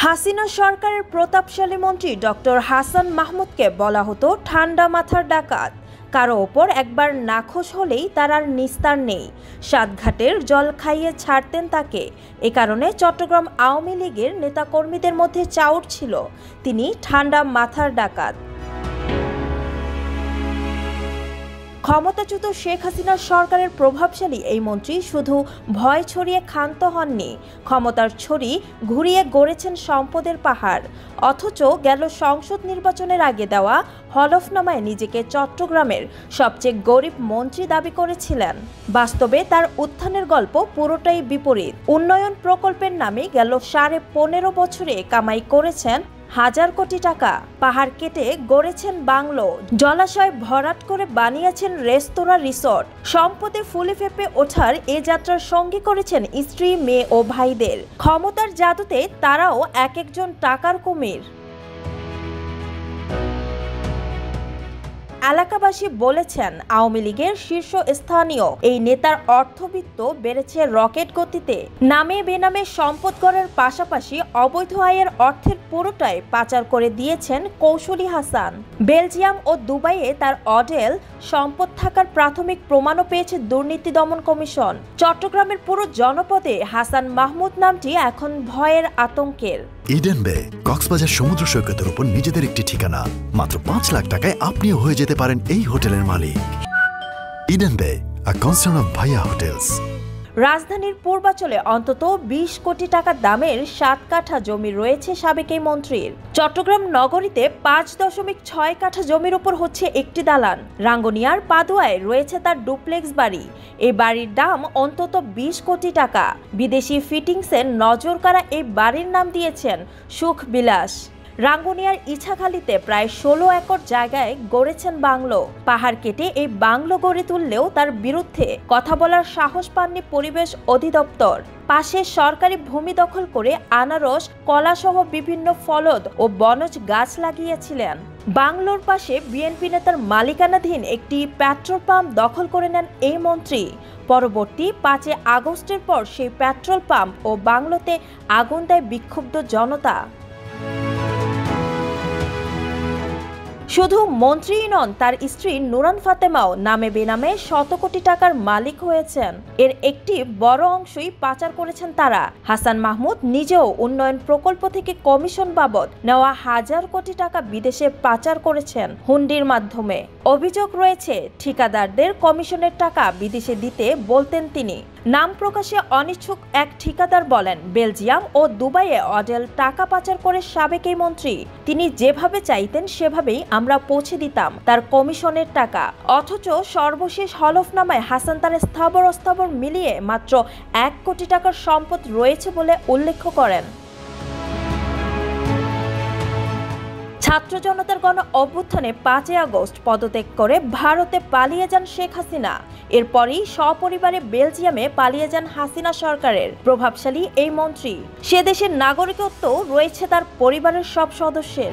হাসিনা সরকারের প্রতাপশালী মন্ত্রী ডক্টর হাসান মাহমুদকে বলা হতো ঠান্ডা মাথার ডাকাত। কারো ওপর একবার নাখোশ হলেই তার আর নিস্তার নেই। সাতঘাটের জল খাইয়ে ছাড়তেন তাকে। এ কারণে চট্টগ্রাম আওয়ামী লীগের নেতাকর্মীদের মধ্যে চাউর ছিল, তিনি ঠান্ডা মাথার ডাকাত। ক্ষমতাচ্যুত শেখ হাসিনার সরকারের প্রভাবশালী এই মন্ত্রী শুধু ভয় ছড়িয়ে ক্ষান্ত হননি, ক্ষমতার ছড়ি ঘুরিয়ে গড়েছেন সম্পদের পাহাড়। অথচ গেল সংসদ নির্বাচনের আগে দেওয়া হলফনামায় নিজেকে চট্টগ্রামের সবচেয়ে গরিব মন্ত্রী দাবি করেছিলেন। বাস্তবে তার উত্থানের গল্প পুরোটাই বিপরীত। উন্নয়ন প্রকল্পের নামে গেল 15.5 বছরে কামাই করেছেন হাজার কোটি টাকা, পাহাড় কেটে গড়েছেন বাংলো, জলাশয় ভরাট করে বানিয়েছেন রেস্তোরাঁ, রিসোর্ট। সম্পদে ফুলে ফেঁপে ওঠার এ যাত্রার সঙ্গী করেছেন স্ত্রী, মেয়ে ও ভাইদের। ক্ষমতার জাদুতে তারাও এক একজন টাকার কুমির। এলাকাবাসী বলেছেন, আওয়ামী লীগের শীর্ষস্থানীয় এই নেতার অর্থবিত্ত বেড়েছে রকেট গতিতে। নামে বেনামে সম্পদ গড়ার পাশাপাশি অবৈধ আয়ের অর্থের পুরোটাই পাচার করে দিয়েছেন কৌশলী হাসান। বেলজিয়াম ও দুবাইয়ে তার অঢেল সম্পদ থাকার প্রাথমিক প্রমাণও পেয়েছে দুর্নীতি দমন কমিশন। চট্টগ্রামের পুরো জনপদে হাসান মাহমুদ নামটি এখন ভয়ের আতঙ্কের। ইডেন বে কক্সবাজার সমুদ্র সৈকতের উপর নিজেদের একটি ঠিকানা। মাত্র 5 লাখ টাকায় আপনিও হয়ে যেতে পারেন এই হোটেলের মালিক। ইডেন বে, আ কনসার্ন অফ ভাইয়া হোটেলস। রাজধানীর পূর্বাঞ্চলে অন্তত 20 কোটি টাকা দামের 7 কাঠা জমি রয়েছে সাবেক এই মন্ত্রীর। চট্টগ্রাম নগরীতে 5.6 কাঠা জমির উপর হচ্ছে একটি দালান। রাঙ্গুনিয়ার পাদুয়ায় রয়েছে তার ডুপ্লেক্স বাড়ি। এই বাড়ির দাম অন্তত 20 কোটি টাকা। বিদেশি ফিটিংসের নজর কাড়া এই বাড়ির নাম দিয়েছেন সুখ বিলাস। রাঙ্গুনিয়ার ইছাখালীতে প্রায় 16 একর জায়গায় গড়েছেন বাংলো। পাহাড় কেটে এই বাংলো গড়ে তুললেও তার বিরুদ্ধে কথা বলার সাহস পাননি পরিবেশ অধিদপ্তর। পাশে সরকারি ভূমি দখল করে আনারস, কলাসহ বিভিন্ন ফলদ ও বনজ গাছ লাগিয়েছিলেন। বাংলোর পাশে বিএনপি নেতার মালিকানাধীন একটি পেট্রোল পাম্প দখল করে নেন এই মন্ত্রী। পরবর্তী 5 আগস্টের পর সেই পেট্রোল পাম্প ও বাংলোতে আগুন দেয় বিক্ষুব্ধ জনতা। শুধু মন্ত্রীই নন, তার স্ত্রী নুরান ফাতেমাও নামে বেনামে শত কোটি টাকার মালিক হয়েছেন। এর একটি বড় অংশই পাচার করেছেন তারা। হাসান মাহমুদ নিজেও উন্নয়ন প্রকল্প থেকে কমিশন বাবদ নেওয়া হাজার কোটি টাকা বিদেশে পাচার করেছেন হুন্ডির মাধ্যমে। অভিযোগ রয়েছে, ঠিকাদারদের কমিশনের টাকা বিদেশে দিতে বলতেন তিনি। নাম প্রকাশে অনিচ্ছুক এক ঠিকাদার বলেন, বেলজিয়াম ও দুবাইয়ে অঢেল টাকা পাচার করে সাবেক এই মন্ত্রী। তিনি যেভাবে চাইতেন সেভাবেই আমরা পৌঁছে দিতাম তার কমিশনের টাকা। অথচ সর্বশেষ হলফনামায় হাসান তার স্থাবর অস্থাবর মিলিয়ে মাত্র 1 কোটি টাকার সম্পদ রয়েছে বলে উল্লেখ করেন। ছাত্র জনতার গণ অভ্যুত্থানে 5 আগস্ট পদত্যাগ করে ভারতে পালিয়ে যান শেখ হাসিনা। এরপরই সপরিবারে বেলজিয়ামে পালিয়ে যান হাসিনা সরকারের প্রভাবশালী এই মন্ত্রী। সে দেশের নাগরিকত্ব রয়েছে তার পরিবারের সব সদস্যের।